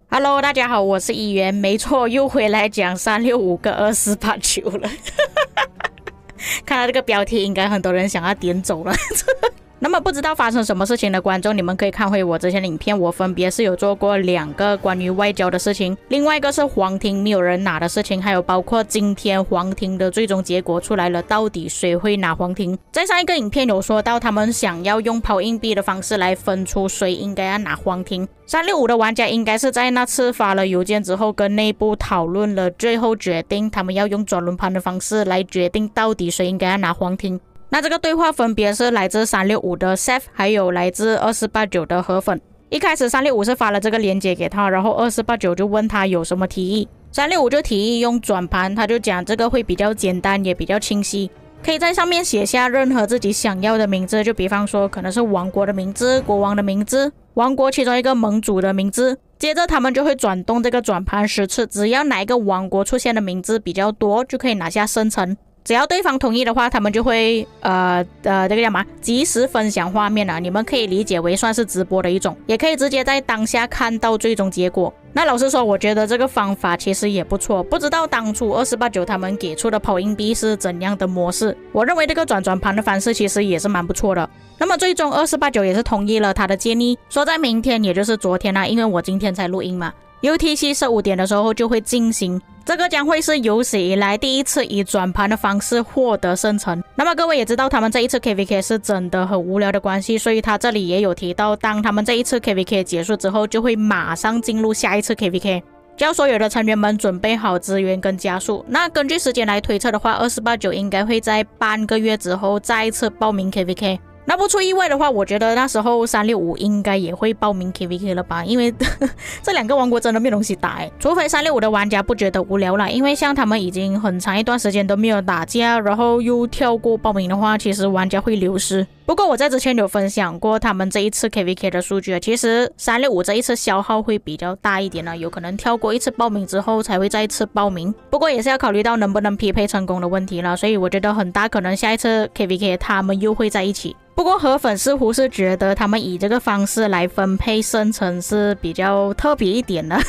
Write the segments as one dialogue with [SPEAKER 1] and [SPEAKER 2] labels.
[SPEAKER 1] Hello， 大家好，我是议员，没错，又回来讲365跟2489了。看到这个标题，应该很多人想要点走了。那么不知道发生什么事情的观众，你们可以看回我之前的影片，我分别是有做过2个关于外交的事情，另外一个是黄庭没有人拿的事情，还有包括今天黄庭的最终结果出来了，到底谁会拿黄庭。在上一个影片有说到他们想要用抛硬币的方式来分出谁应该要拿黄庭。365的玩家应该是在那次发了邮件之后跟内部讨论了，最后决定他们要用转轮盘的方式来决定到底谁应该要拿黄庭。那这个对话分别是来自365的 Seth 还有来自2489的河粉。一开始365是发了这个链接给他，然后2489就问他有什么提议，365就提议用转盘，他就讲这个会比较简单也比较清晰，可以在上面写下任何自己想要的名字，就比方说可能是王国的名字、国王的名字、王国其中一个盟主的名字，接着他们就会转动这个转盘10次，只要哪一个王国出现的名字比较多就可以拿下生成，只要对方同意的话，他们就会这个叫什么即时分享画面啊，你们可以理解为算是直播的一种，也可以直接在当下看到最终结果。那老实说，我觉得这个方法其实也不错，不知道当初2489他们给出的抛硬币是怎样的模式，我认为这个转盘的方式其实也是蛮不错的。那么最终2489也是同意了他的建议，说在明天也就是昨天因为我今天才录音嘛，UTC 15点的时候就会进行，这个将会是有史以来第一次以转盘的方式获得生成。那么各位也知道他们这一次 KVK 是真的很无聊的关系，所以他这里也有提到，当他们这一次 KVK 结束之后，就会马上进入下一次 KVK， 叫所有的成员们准备好资源跟加速。那根据时间来推测的话，2489应该会在半个月之后再一次报名 KVK。那不出意外的话，我觉得那时候365应该也会报名 KVK 了吧，因为这2个王国真的没东西打除非365的玩家不觉得无聊了，因为像他们已经很长一段时间都没有打架，然后又跳过报名的话，其实玩家会流失。不过我在之前有分享过他们这一次 KVK 的数据，其实365这一次消耗会比较大一点有可能跳过一次报名之后才会再一次报名，不过也是要考虑到能不能匹配成功的问题了，所以我觉得很大可能下一次 KVK 他们又会在一起。不过河粉似乎是觉得他们以这个方式来分配生成是比较特别一点的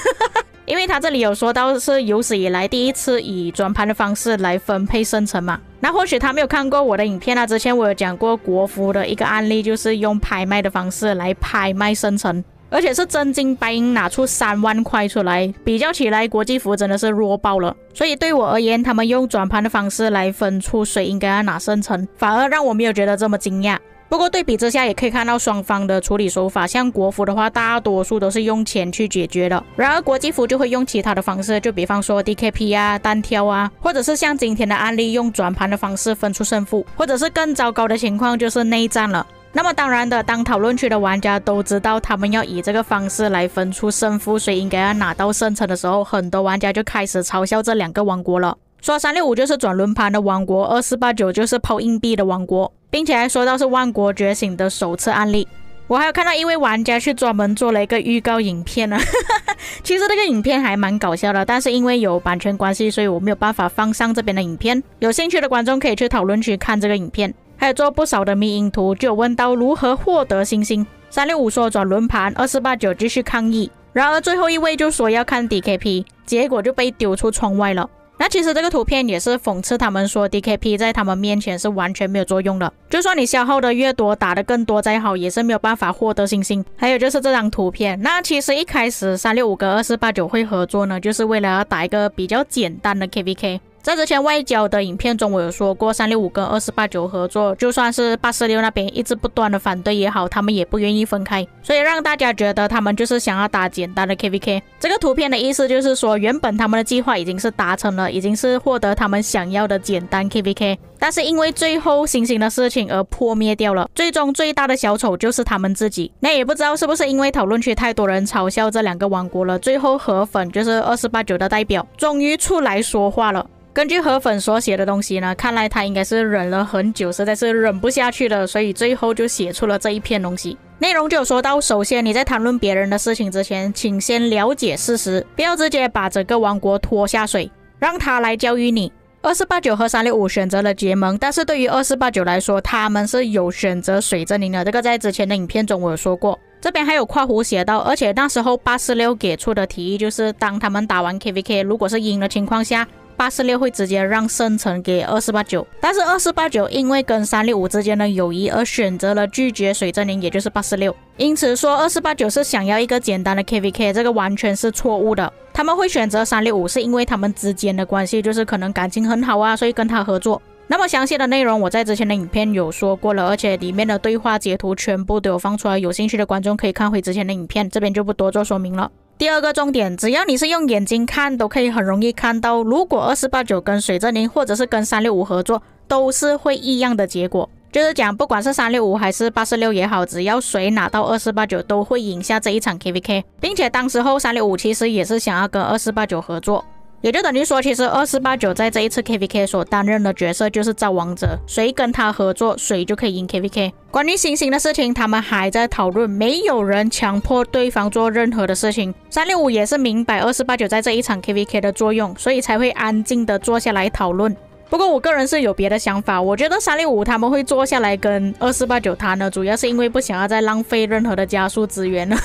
[SPEAKER 1] 因为他这里有说到是有史以来第一次以转盘的方式来分配生成嘛。那或许他没有看过我的影片之前我有讲过国服的一个案例，就是用拍卖的方式来拍卖生成，而且是真金白银拿出3万块出来，比较起来国际服真的是弱爆了。所以对我而言，他们用转盘的方式来分出谁应该要拿生成，反而让我没有觉得这么惊讶。不过对比之下也可以看到双方的处理手法，像国服的话大多数都是用钱去解决的，然而国际服就会用其他的方式，就比方说 DKP 单挑或者是像今天的案例用转盘的方式分出胜负，或者是更糟糕的情况就是内战了。那么当然的，当讨论区的玩家都知道他们要以这个方式来分出胜负，谁应该要拿到生成的时候，很多玩家就开始嘲笑这2个王国了，说365就是转轮盘的王国，2489就是抛硬币的王国，并且还说到是万国觉醒的首次案例。我还有看到一位玩家去专门做了一个预告影片其实这个影片还蛮搞笑的，但是因为有版权关系，所以我没有办法放上这边的影片，有兴趣的观众可以去讨论区看这个影片。还有做不少的迷因图，就有问到如何获得星星，365说转轮盘，2489继续抗议，然而最后一位就说要看 DKP， 结果就被丢出窗外了。那其实这个图片也是讽刺他们说 DKP 在他们面前是完全没有作用的，就算你消耗的越多，打的更多再好，也是没有办法获得星星。还有就是这张图片，那其实一开始365跟2489会合作呢，就是为了要打一个比较简单的 KVK。在之前外交的影片中我有说过，365跟2489合作，就算是846那边一直不断的反对也好，他们也不愿意分开，所以让大家觉得他们就是想要打简单的 KVK。 这个图片的意思就是说，原本他们的计划已经是达成了，已经是获得他们想要的简单 KVK， 但是因为最后星星的事情而破灭掉了，最终最大的小丑就是他们自己。那也不知道是不是因为讨论区太多人嘲笑这2个王国了，最后河粉就是2489的代表终于出来说话了。根据河粉所写的东西呢，看来他应该是忍了很久，实在是忍不下去了，所以最后就写出了这一篇东西。内容就有说到，首先你在谈论别人的事情之前，请先了解事实，不要直接把整个王国拖下水，让他来教育你。2489和365选择了结盟，但是对于2489来说，他们是有选择水阵营的，这个在之前的影片中我有说过。这边还有括弧写到，而且那时候846给出的提议就是当他们打完 KVK 如果是赢的情况下，846会直接让圣城给2489，但是2489因为跟365之间的友谊而选择了拒绝水阵营，也就是846。因此说2489是想要一个简单的 KVK， 这个完全是错误的。他们会选择365是因为他们之间的关系就是可能感情很好啊，所以跟他合作。那么详细的内容我在之前的影片有说过了，而且里面的对话截图全部都有放出来，有兴趣的观众可以看回之前的影片，这边就不多做说明了。第二个重点，只要你是用眼睛看都可以很容易看到，如果2489跟水阵营或者是跟365合作都是会一样的结果，就是讲不管是365还是846也好，只要谁拿到2489都会赢下这一场 KVK， 并且当时候365其实也是想要跟2489合作，也就等于说其实2489在这一次 KVK 所担任的角色就是造王者，谁跟他合作谁就可以赢 KVK。 关于星星的事情他们还在讨论，没有人强迫对方做任何的事情。365也是明白2489在这一场 KVK 的作用，所以才会安静的坐下来讨论。不过我个人是有别的想法，我觉得365他们会坐下来跟2489谈呢，主要是因为不想要再浪费任何的加速资源了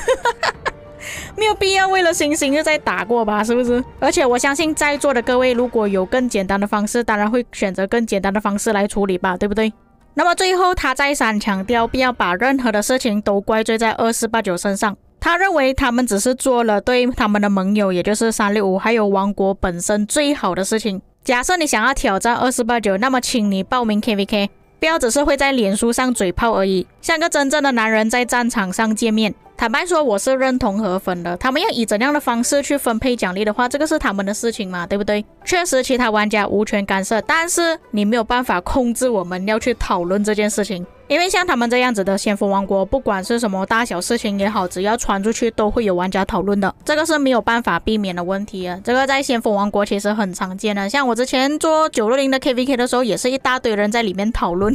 [SPEAKER 1] 没有必要为了星星就再打过吧，是不是？而且我相信在座的各位如果有更简单的方式，当然会选择更简单的方式来处理吧，对不对？那么最后他再三强调不要把任何的事情都怪罪在2489身上，他认为他们只是做了对他们的盟友也就是365还有王国本身最好的事情。假设你想要挑战2489，那么请你报名 KVK， 不要只是会在脸书上嘴炮而已，像个真正的男人在战场上见面。坦白说我是认同和分的，他们要以怎样的方式去分配奖励的话，这个是他们的事情嘛，对不对？确实其他玩家无权干涉，但是你没有办法控制我们要去讨论这件事情，因为像他们这样子的先锋王国，不管是什么大小事情也好，只要传出去都会有玩家讨论的，这个是没有办法避免的问题啊。这个在先锋王国其实很常见的，像我之前做960的 KVK 的时候也是一大堆人在里面讨论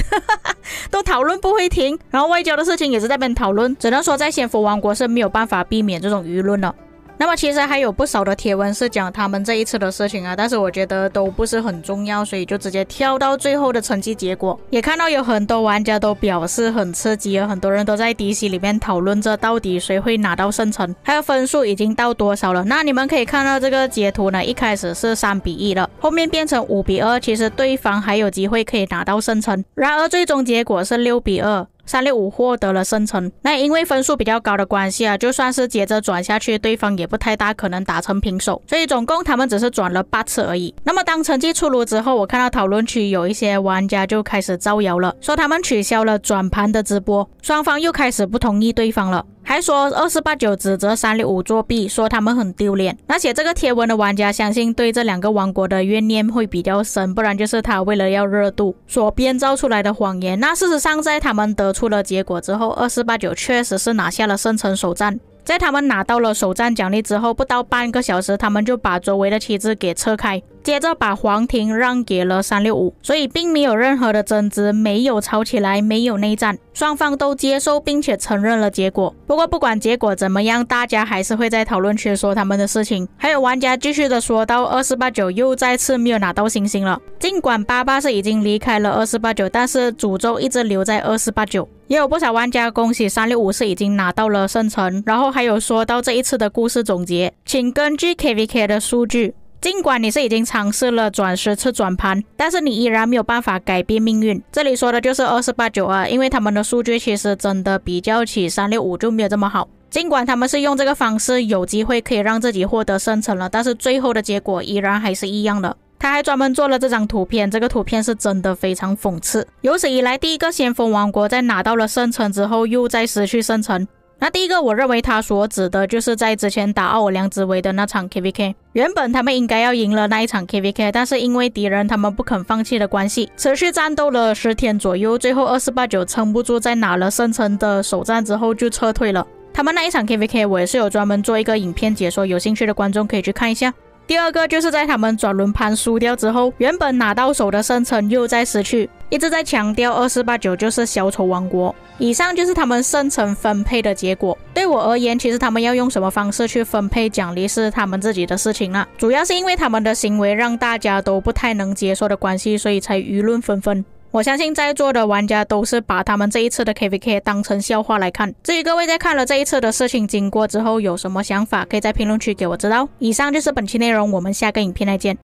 [SPEAKER 1] 都讨论不会停，然后外交的事情也是在那边讨论，只能说在先锋王国是没有办法避免这种舆论了。那么其实还有不少的贴文是讲他们这一次的事情啊，但是我觉得都不是很重要，所以就直接跳到最后的成绩结果。也看到有很多玩家都表示很刺激啊，很多人都在 DC 里面讨论着到底谁会拿到圣城，还有分数已经到多少了。那你们可以看到这个截图呢，一开始是3-1了，后面变成5-2，其实对方还有机会可以拿到圣城，然而最终结果是6-2。365获得了圣城，那因为分数比较高的关系啊，就算是接着转下去，对方也不太大可能打成平手，所以总共他们只是转了8次而已。那么当成绩出炉之后，我看到讨论区有一些玩家就开始造谣了，说他们取消了转盘的直播，双方又开始不同意对方了，还说2489指责365作弊，说他们很丢脸。那写这个贴文的玩家相信对这两个王国的怨念会比较深，不然就是他为了要热度所编造出来的谎言。那事实上在他们得出了结果之后，2489确实是拿下了圣城首战。在他们拿到了首战奖励之后，不到半个小时他们就把周围的旗帜给撤开，接着把皇庭让给了365，所以并没有任何的争执，没有吵起来，没有内战，双方都接受并且承认了结果。不过不管结果怎么样，大家还是会在讨论区说他们的事情，还有玩家继续的说到2489又再次没有拿到星星了，尽管88是已经离开了2489，但是诅咒一直留在2489。也有不少玩家恭喜365是已经拿到了圣城，然后还有说到这一次的故事总结，请根据 KVK 的数据，尽管你是已经尝试了转10次转盘，但是你依然没有办法改变命运。这里说的就是2489啊，因为他们的数据其实真的比较起365就没有这么好，尽管他们是用这个方式有机会可以让自己获得圣城了，但是最后的结果依然还是一样的。他还专门做了这张图片，这个图片是真的非常讽刺。有史以来第一个先锋王国在拿到了圣城之后又再失去圣城。那第一个我认为他所指的就是在之前打奥尔良之围的那场 KVK， 原本他们应该要赢了那一场 KVK， 但是因为敌人他们不肯放弃的关系，持续战斗了10天左右，最后2489撑不住，在拿了圣城的首战之后就撤退了。他们那一场 KVK 我也是有专门做一个影片解说，有兴趣的观众可以去看一下。第二个就是在他们转轮盘输掉之后，原本拿到手的圣城又再失去，一直在强调248-9就是小丑王国。以上就是他们生成分配的结果。对我而言，其实他们要用什么方式去分配奖励是他们自己的事情啦。主要是因为他们的行为让大家都不太能接受的关系，所以才舆论纷纷。我相信在座的玩家都是把他们这一次的 KVK 当成笑话来看。至于各位在看了这一次的事情经过之后有什么想法，可以在评论区给我知道。以上就是本期内容，我们下个影片再见。